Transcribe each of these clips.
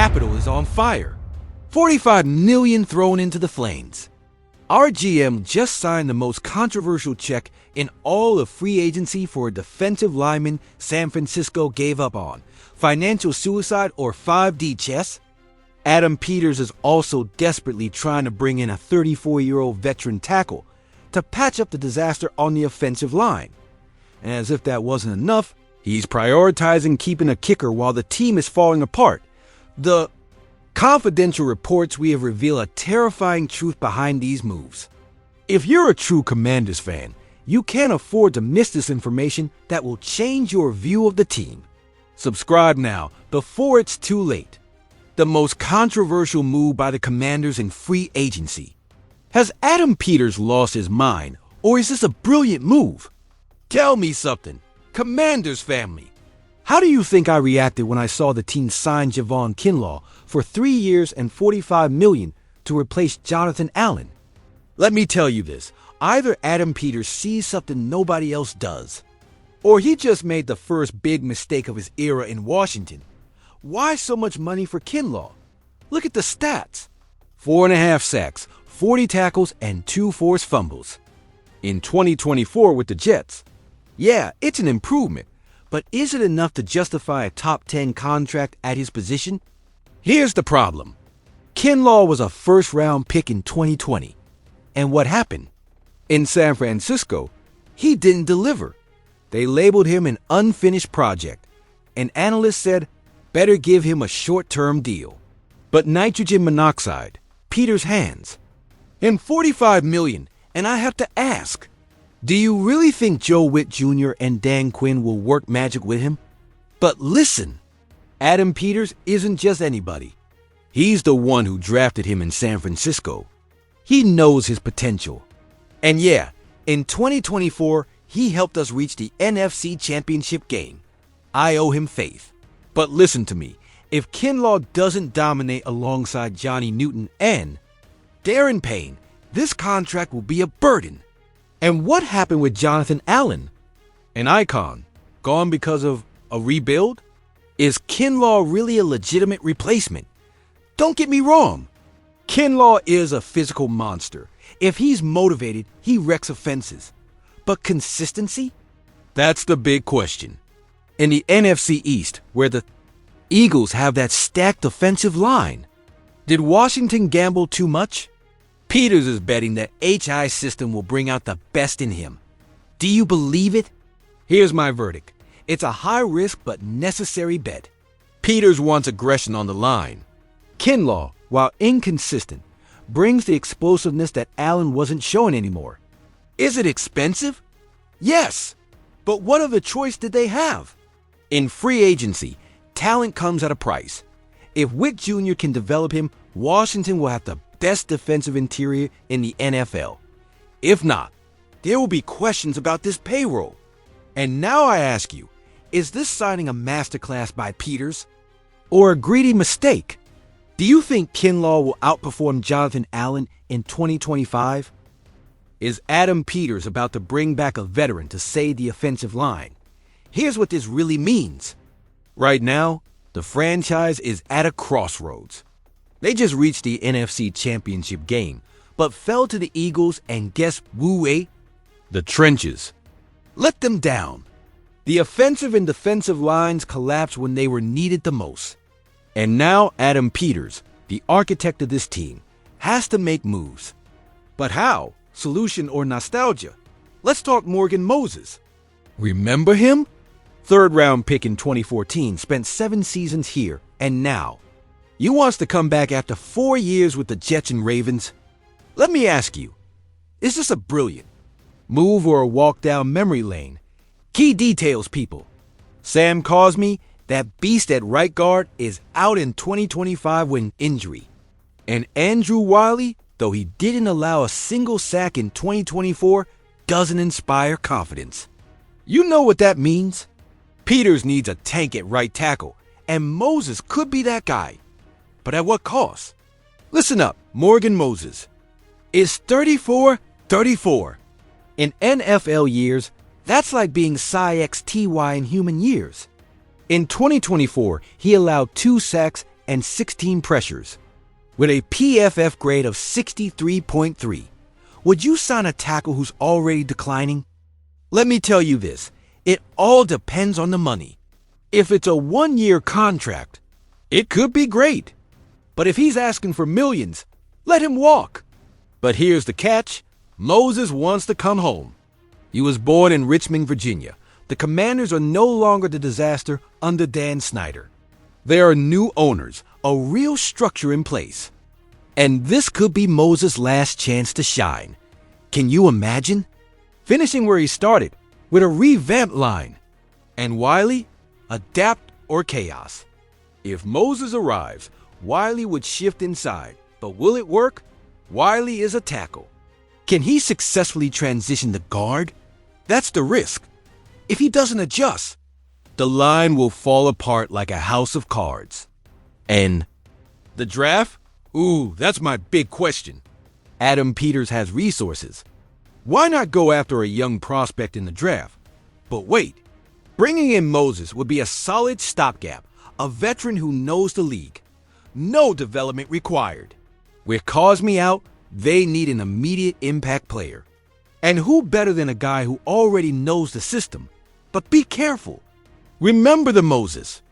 capital is on fire. $45 million thrown into the flames. Our GM just signed the most controversial check in all of free agency for a defensive lineman San Francisco gave up on. Financial suicide or 5D chess? Adam Peters is also desperately trying to bring in a 34-year-old veteran tackle to patch up the disaster on the offensive line. And as if that wasn't enough, he's prioritizing keeping a kicker while the team is falling apart. The confidential reports we have reveal a terrifying truth behind these moves. If you're a true Commanders fan, you can't afford to miss this information that will change your view of the team. Subscribe now before it's too late. The most controversial move by the Commanders in free agency. Has Adam Peters lost his mind, or is this a brilliant move? Tell me something, Commanders family. How do you think I reacted when I saw the team sign Javon Kinlaw for 3 years and $45 million to replace Jonathan Allen? Let me tell you this, either Adam Peters sees something nobody else does, or he just made the first big mistake of his era in Washington. Why so much money for Kinlaw? Look at the stats. 4.5 sacks, 40 tackles, and 2 forced fumbles. In 2024 with the Jets. Yeah, it's an improvement, but is it enough to justify a top 10 contract at his position? Here's the problem. Kinlaw was a first-round pick in 2020. And what happened? In San Francisco, he didn't deliver. They labeled him an unfinished project, and analysts said, better give him a short-term deal. But nitrogen monoxide, Peters' hands. And $45 million, and I have to ask, do you really think Joe Witt Jr. and Dan Quinn will work magic with him? But listen, Adam Peters isn't just anybody. He's the one who drafted him in San Francisco. He knows his potential. And yeah, in 2024, he helped us reach the NFC Championship game. I owe him faith. But listen to me, if Kinlaw doesn't dominate alongside Johnny Newton and Darren Payne, this contract will be a burden. And what happened with Jonathan Allen? An icon, gone because of a rebuild? Is Kinlaw really a legitimate replacement? Don't get me wrong. Kinlaw is a physical monster. If he's motivated, he wrecks offenses. But consistency? That's the big question. In the NFC East, where the Eagles have that stacked offensive line, did Washington gamble too much? Peters is betting that HI system will bring out the best in him. Do you believe it? Here's my verdict. It's a high-risk but necessary bet. Peters wants aggression on the line. Kinlaw, while inconsistent, brings the explosiveness that Allen wasn't showing anymore. Is it expensive? Yes. But what other choice did they have? In free agency, talent comes at a price. If Witt Jr. can develop him, Washington will have the best defensive interior in the NFL. If not, there will be questions about this payroll. And now I ask you, is this signing a masterclass by Peters or a greedy mistake? Do you think Kinlaw will outperform Jonathan Allen in 2025? Is Adam Peters about to bring back a veteran to save the offensive line? Here's what this really means. Right now, the franchise is at a crossroads. They just reached the NFC Championship game, but fell to the Eagles and guess who? The trenches. Let them down. The offensive and defensive lines collapsed when they were needed the most. And now Adam Peters, the architect of this team, has to make moves. But how? Solution or nostalgia? Let's talk Morgan Moses. Remember him? Third-round pick in 2014, spent 7 seasons here, and now he wants to come back after 4 years with the Jets and Ravens. Let me ask you, is this a brilliant move or a walk down memory lane? Key details, people. Sam Cosmi, that beast at right guard, is out in 2025 with injury. And Andrew Wiley, though he didn't allow a single sack in 2024, doesn't inspire confidence. You know what that means? Peters needs a tank at right tackle, and Moses could be that guy. But at what cost? Listen up, Morgan Moses is 34. In NFL years, that's like being Psi XTY in human years. In 2024, he allowed 2 sacks and 16 pressures. With a PFF grade of 63.3, would you sign a tackle who's already declining? Let me tell you this, it all depends on the money. If it's a one-year contract, it could be great. But if he's asking for millions, let him walk. But here's the catch, Moses wants to come home. He was born in Richmond, Virginia. The Commanders are no longer the disaster under Dan Snyder. There are new owners, a real structure in place. And this could be Moses' last chance to shine. Can you imagine? Finishing where he started, with a revamped line. And Wiley, adapt or chaos. If Moses arrives, Wiley would shift inside. But will it work? Wiley is a tackle. Can he successfully transition to guard? That's the risk. If he doesn't adjust, the line will fall apart like a house of cards. And the draft? Ooh, that's my big question. Adam Peters has resources. Why not go after a young prospect in the draft? But wait, bringing in Moses would be a solid stopgap, a veteran who knows the league. No development required. With Cosme out, they need an immediate impact player. And who better than a guy who already knows the system? But be careful. Remember the Moses,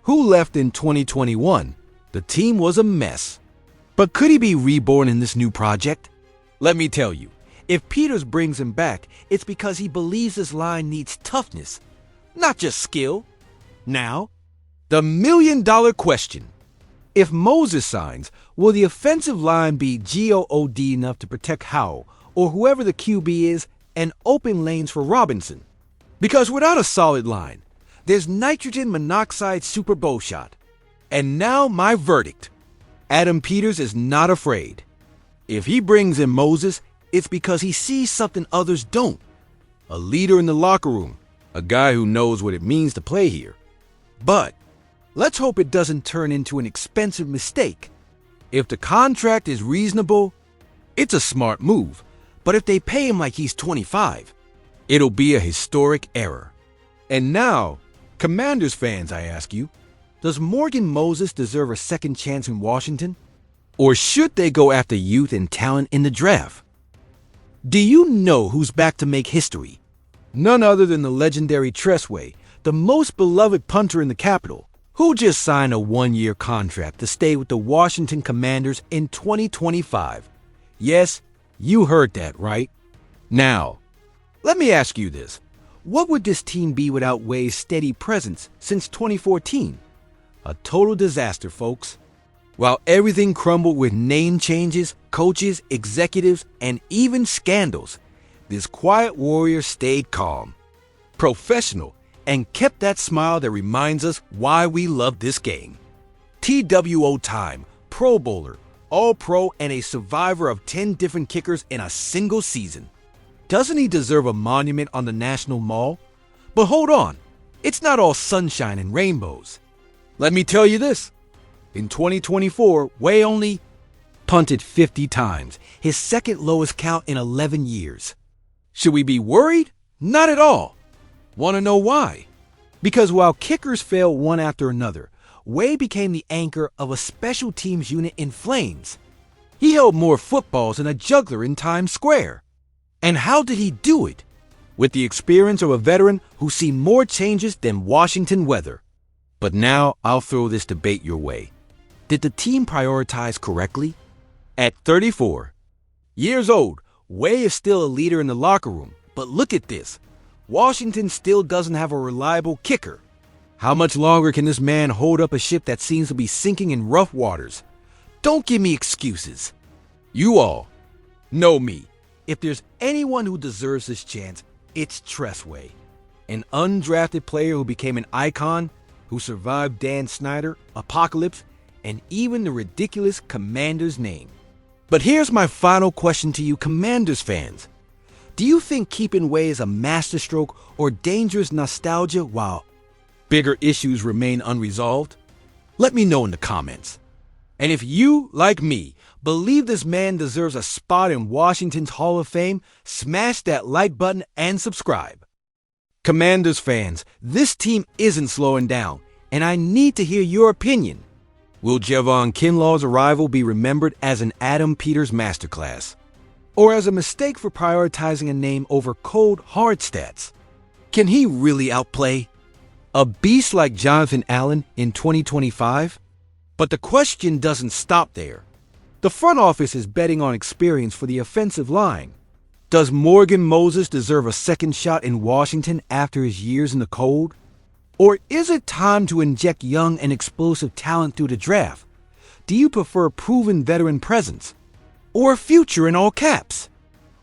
who left in 2021. The team was a mess. But could he be reborn in this new project? Let me tell you, if Peters brings him back, it's because he believes this line needs toughness, not just skill. Now, the million-dollar question. If Moses signs, will the offensive line be good enough to protect Howell or whoever the QB is and open lanes for Robinson? Because without a solid line, there's nitrogen monoxide Super Bowl shot. And now my verdict. Adam Peters is not afraid. If he brings in Moses, it's because he sees something others don't. A leader in the locker room, a guy who knows what it means to play here. But let's hope it doesn't turn into an expensive mistake. If the contract is reasonable, it's a smart move. But if they pay him like he's 25, it'll be a historic error. And now, Commanders fans, I ask you, does Morgan Moses deserve a second chance in Washington? Or should they go after youth and talent in the draft? Do you know who's back to make history? None other than the legendary Tress Way, the most beloved punter in the capital, who just signed a one-year contract to stay with the Washington Commanders in 2025. Yes, you heard that right. Now, let me ask you this. What would this team be without Way's steady presence since 2014? A total disaster, folks. While everything crumbled with name changes, coaches, executives, and even scandals, this quiet warrior stayed calm, professional, and kept that smile that reminds us why we love this game. TWO time, Pro Bowler, All-Pro, and a survivor of 10 different kickers in a single season. Doesn't he deserve a monument on the National Mall? But hold on, it's not all sunshine and rainbows. Let me tell you this. In 2024, Way only punted 50 times, his second lowest count in 11 years. Should we be worried? Not at all. Want to know why? Because while kickers failed one after another, Way became the anchor of a special teams unit in flames. He held more footballs than a juggler in Times Square. And how did he do it? With the experience of a veteran who's seen more changes than Washington weather. But now I'll throw this debate your way. Did the team prioritize correctly? At 34 years old, Way is still a leader in the locker room. But look at this. Washington still doesn't have a reliable kicker. How much longer can this man hold up a ship that seems to be sinking in rough waters? Don't give me excuses. You all know me. If there's anyone who deserves this chance, it's Tress Way. An undrafted player who became an icon, who survived Dan Snyder, Apocalypse, and even the ridiculous Commanders name. But here's my final question to you Commanders fans. Do you think keeping Way is a masterstroke or dangerous nostalgia while bigger issues remain unresolved? Let me know in the comments. And if you, like me, believe this man deserves a spot in Washington's Hall of Fame, smash that like button and subscribe. Commanders fans, this team isn't slowing down, and I need to hear your opinion. Will Javon Kinlaw's arrival be remembered as an Adam Peters masterclass, or as a mistake for prioritizing a name over cold, hard stats? Can he really outplay a beast like Jonathan Allen in 2025? But the question doesn't stop there. The front office is betting on experience for the offensive line. Does Morgan Moses deserve a second shot in Washington after his years in the cold? Or is it time to inject young and explosive talent through the draft? Do you prefer proven veteran presence or future in all caps?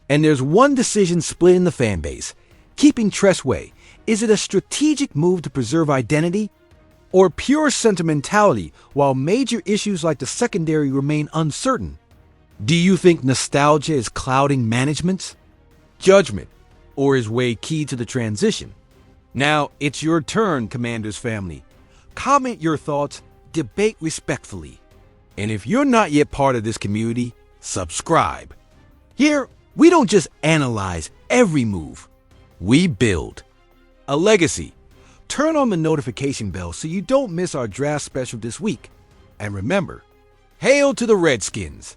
And there's one decision split in the fan base. Keeping Tress Way, is it a strategic move to preserve identity or pure sentimentality while major issues like the secondary remain uncertain? Do you think nostalgia is clouding management's judgment, or is Way key to the transition? Now it's your turn, Commanders family. Comment your thoughts, debate respectfully. And if you're not yet part of this community, subscribe. Here, we don't just analyze every move, we build a legacy. Turn on the notification bell so you don't miss our draft special this week. And remember, hail to the Redskins!